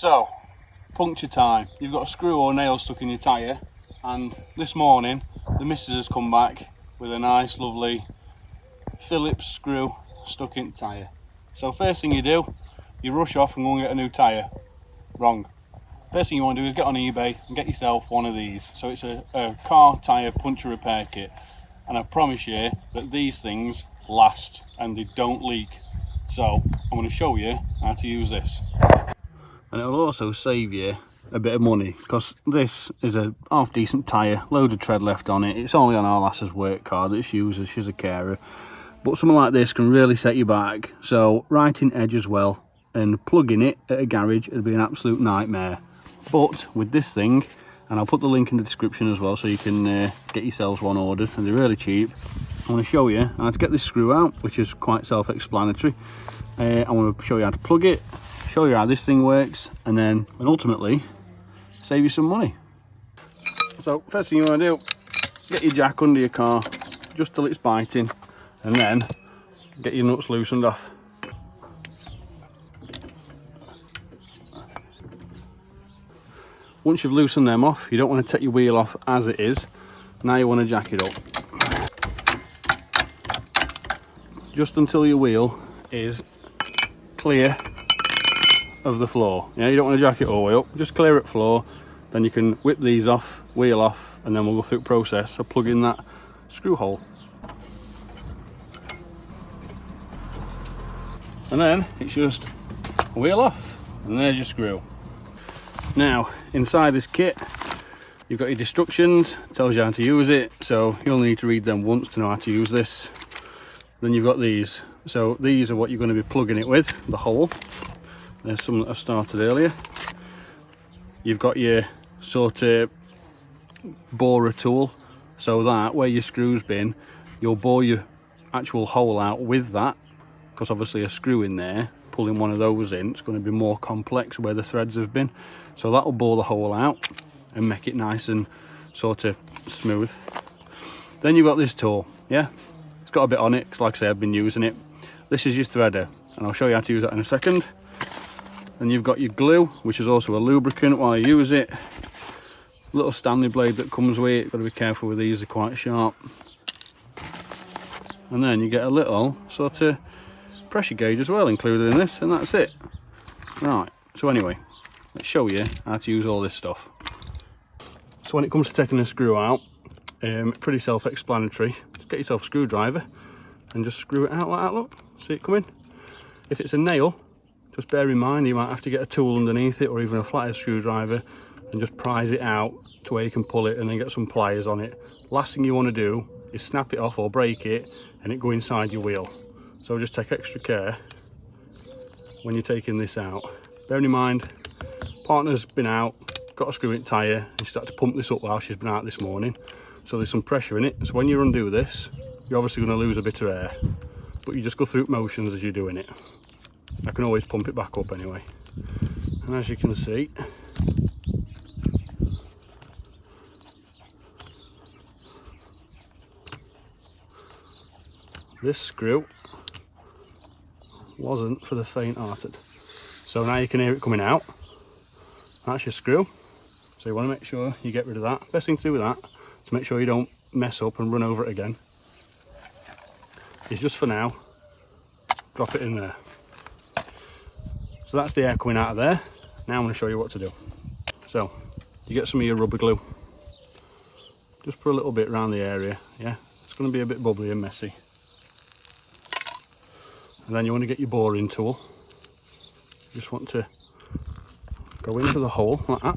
So, puncture time. You've got a screw or nail stuck in your tyre, and this morning the missus has come back with a nice lovely Phillips screw stuck in the tyre. So first thing you do, you rush off and go and get a new tyre. Wrong. First thing you want to do is get on eBay and get yourself one of these. So it's a car tyre puncture repair kit, and I promise you that these things last and they don't leak. So I'm going to show you how to use this. And it'll also save you a bit of money, because this is a half decent tyre, load of tread left on it. It's only on our lass's work car that she uses, she's a carer. But something like this can really set you back. So writing edge as well, and plugging it at a garage would be an absolute nightmare. But with this thing, and I'll put the link in the description as well so you can get yourselves one ordered, and they're really cheap. I want to show you how to get this screw out, which is quite self-explanatory. I want to show you how to plug it, show you how this thing works, and ultimately save you some money. So first thing you want to do, get your jack under your car just till it's biting, and then get your nuts loosened off. Once you've loosened them off, you don't want to take your wheel off as it is. Now you want to jack it up just until your wheel is clear of the floor. Yeah, you don't want to jack it all the way up, just clear it floor. Then you can whip these off, wheel off, and then we'll go through the process of plugging that screw hole. And then it's just wheel off, and there's your screw. Now inside this kit you've got your instructions, tells you how to use it, so you'll need to read them once to know how to use this. Then you've got these, so these are what you're going to be plugging it with, the hole. There's some that I started earlier. You've got your sort of borer tool, so that where your screw's been, you'll bore your actual hole out with that, because obviously a screw in there, pulling one of those in, it's going to be more complex where the threads have been. So that will bore the hole out and make it nice and sort of smooth. Then you've got this tool, yeah? It's got a bit on it, because like I say, I've been using it. This is your threader, and I'll show you how to use that in a second. Then you've got your glue, which is also a lubricant while you use it. Little Stanley blade that comes with it, got to be careful with these, they're quite sharp. And then you get a little sort of pressure gauge as well included in this, and that's it. Right, so anyway, let's show you how to use all this stuff. So when it comes to taking a screw out, pretty self-explanatory. Just get yourself a screwdriver and just screw it out like that, look, see it coming? If it's a nail, just bear in mind you might have to get a tool underneath it, or even a flathead screwdriver, and just prise it out to where you can pull it, and then get some pliers on it. Last thing you want to do is snap it off or break it and it go inside your wheel. So just take extra care when you're taking this out. Bearing in mind, partner's been out, got a screw in tyre, and she's had to pump this up while she's been out this morning. So there's some pressure in it. So when you undo this, you're obviously going to lose a bit of air, but you just go through motions as you're doing it. I can always pump it back up anyway. And as you can see, this screw wasn't for the faint-hearted. So now you can hear it coming out. That's your screw. So you want to make sure you get rid of that. Best thing to do with that, to make sure you don't mess up and run over it again, is just for now, drop it in there. So that's the air coming out of there. Now I'm going to show you what to do. So you get some of your rubber glue. Just put a little bit around the area, yeah? It's going to be a bit bubbly and messy. And then you want to get your boring tool. You just want to go into the hole like that,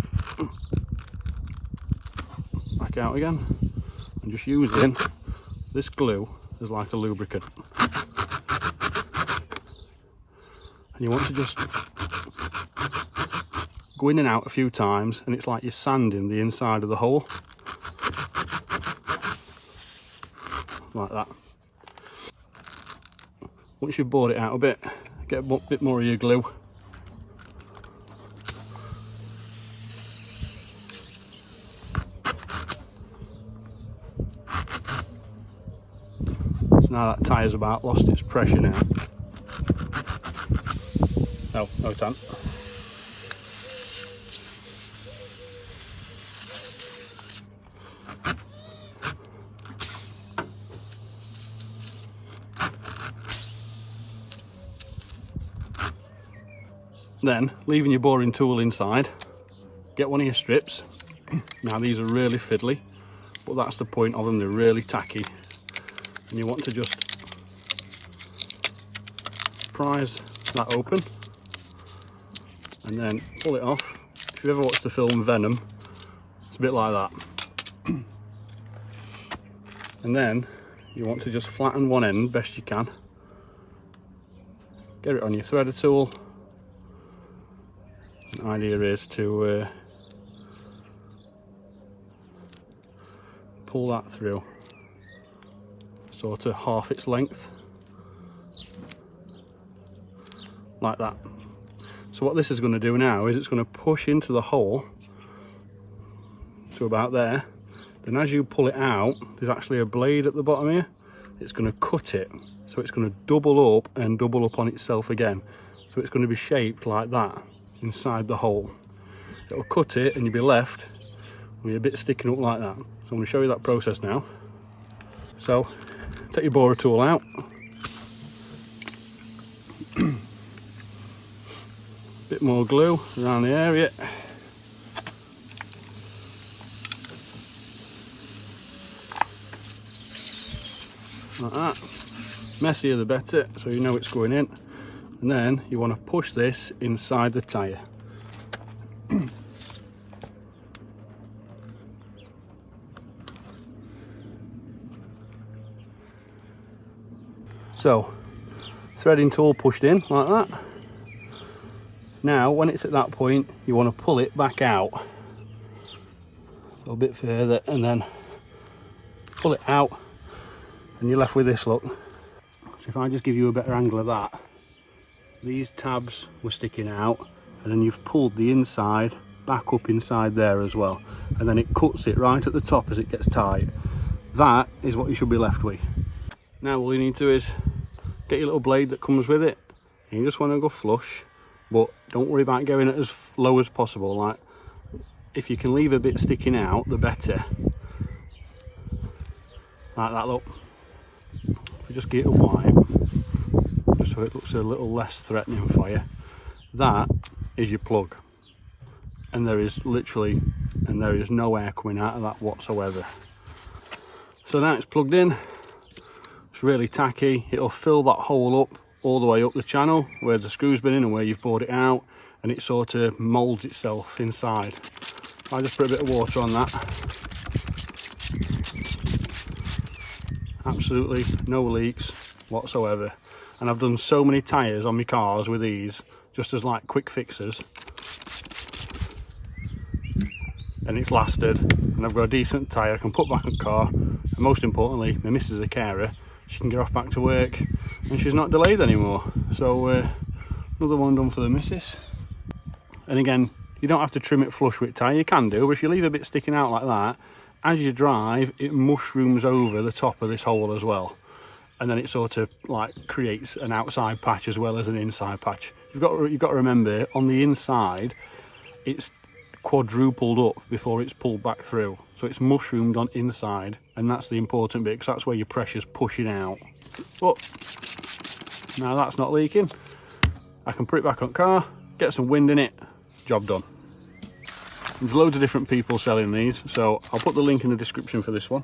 back out again, and just using this glue as like a lubricant. And you want to just go in and out a few times, and it's like you're sanding the inside of the hole, like that. Once you've bored it out a bit, get a bit more of your glue. So now that tyre's about lost its pressure now. No, no it hasn't. Then, leaving your boring tool inside, get one of your strips. Now these are really fiddly, but that's the point of them, they're really tacky. And you want to just prise that open and then pull it off. If you've ever watched the film Venom, it's a bit like that. And then you want to just flatten one end best you can. Get it on your threader tool. The idea is to pull that through, sort of half its length, like that. So what this is going to do now is it's going to push into the hole to about there. Then as you pull it out, there's actually a blade at the bottom here. It's going to cut it, so it's going to double up and double up on itself again. So it's going to be shaped like that inside the hole. It'll cut it and you'll be left with a bit sticking up like that. So I'm going to show you that process now. So take your borer tool out. Bit more glue around the area. Like that. Messier the better, so you know it's going in. And then you want to push this inside the tyre. So, threading tool pushed in like that. Now, when it's at that point, you want to pull it back out a little bit further and then pull it out, and you're left with this look. So if I just give you a better angle of that, these tabs were sticking out, and then you've pulled the inside back up inside there as well, and then it cuts it right at the top as it gets tight. That is what you should be left with. Now all you need to do is get your little blade that comes with it, and you just want to go flush, but don't worry about going it as low as possible. Like, if you can leave a bit sticking out, the better. Like that, look. If you just get it wide, just so it looks a little less threatening for you. That is your plug, and there is no air coming out of that whatsoever. So now it's plugged in. It's really tacky. It'll fill that hole up all the way up the channel where the screw's been in and where you've bored it out, and it sort of molds itself inside. I just put a bit of water on that. Absolutely no leaks whatsoever. And I've done so many tyres on my cars with these, just as like quick fixes, and it's lasted, and I've got a decent tyre I can put back on the car, and most importantly, my missus is a carer. She can get off back to work and she's not delayed anymore. So another one done for the missus. And again, you don't have to trim it flush with tyre, you can do, but if you leave a bit sticking out like that, as you drive it mushrooms over the top of this hole as well, and then it sort of like creates an outside patch as well as an inside patch. You've got to remember, on the inside it's quadrupled up before it's pulled back through, so it's mushroomed on inside, and that's the important bit, because that's where your pressure's pushing out. But now that's not leaking, I can put it back on the car, get some wind in it, job done. There's loads of different people selling these, so I'll put the link in the description for this one.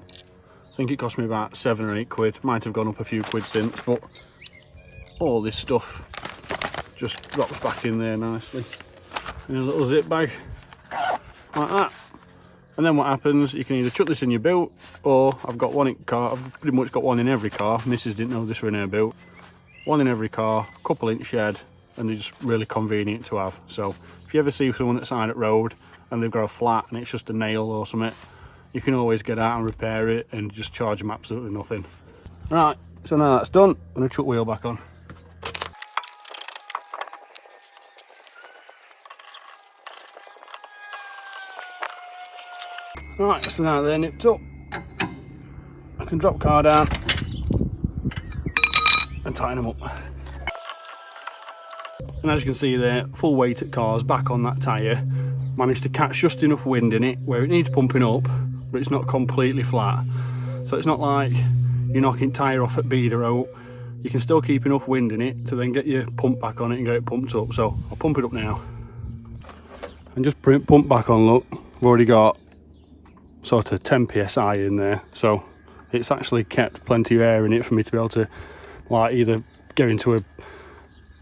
I think it cost me about 7 or 8 quid, might have gone up a few quid since, but all this stuff just drops back in there nicely in a little zip bag like that. And then what happens, you can either chuck this in your boot, or I've got one in car, I've pretty much got one in every car. Mrs. didn't know this were in her boot. One in every car, couple inch shed, and they're just really convenient to have. So if you ever see someone at side at road and they've got a flat and it's just a nail or something, you can always get out and repair it and just charge them absolutely nothing. Right, so now that's done, I'm going to chuck wheel back on. Right, so now they're nipped up, I can drop car down and tighten them up. And as you can see there, full weight at cars back on that tyre, managed to catch just enough wind in it where it needs pumping up, but it's not completely flat. So it's not like you're knocking tyre off at Beater you can still keep enough wind in it to then get your pump back on it and get it pumped up. So I'll pump it up now and just pump back on. Look, we've already got sort of 10 psi in there, so it's actually kept plenty of air in it for me to be able to like either go into a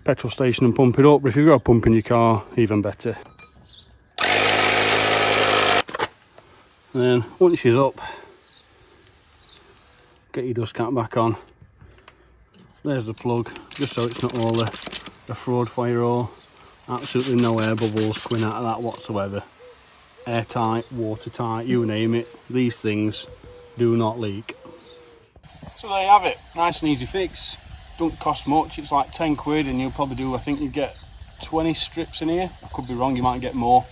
petrol station and pump it up, but if you've got a pump in your car, even better. And then once she's up, get your dust cap back on. There's the plug, just so it's not all the fraud fire or absolutely no air bubbles coming out of that whatsoever. Airtight, watertight, you name it, these things do not leak. So there you have it, nice and easy fix. Don't cost much, it's like 10 quid and you'll probably do, I think you get 20 strips in here. I could be wrong, you might get more.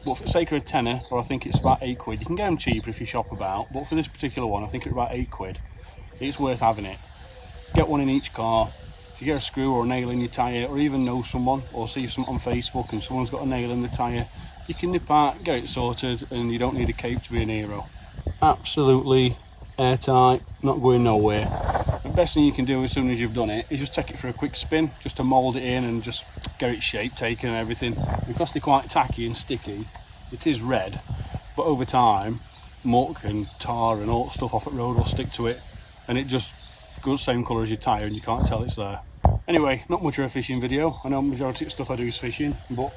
But for the sake of a tenner, or I think it's about 8 quid, you can get them cheaper if you shop about, but for this particular one, I think it's about 8 quid. It's worth having it. Get one in each car. If you get a screw or a nail in your tyre, or even know someone, or see something on Facebook and someone's got a nail in the tyre, you can nip out, get it sorted, and you don't need a cape to be an hero. Absolutely airtight, not going nowhere. The best thing you can do as soon as you've done it is just take it for a quick spin, just to mould it in and just get its shape taken and everything. Because they're quite tacky and sticky, it is red, but over time, muck and tar and all stuff off the road will stick to it, and it just goes same colour as your tyre and you can't tell it's there. Anyway, not much of a fishing video. I know majority of stuff I do is fishing, but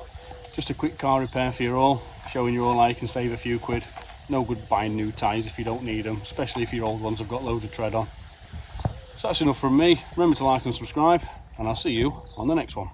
just a quick car repair for you all, showing you all how you can save a few quid. No good buying new tyres if you don't need them, especially if your old ones have got loads of tread on. So that's enough from me. Remember to like and subscribe, and I'll see you on the next one.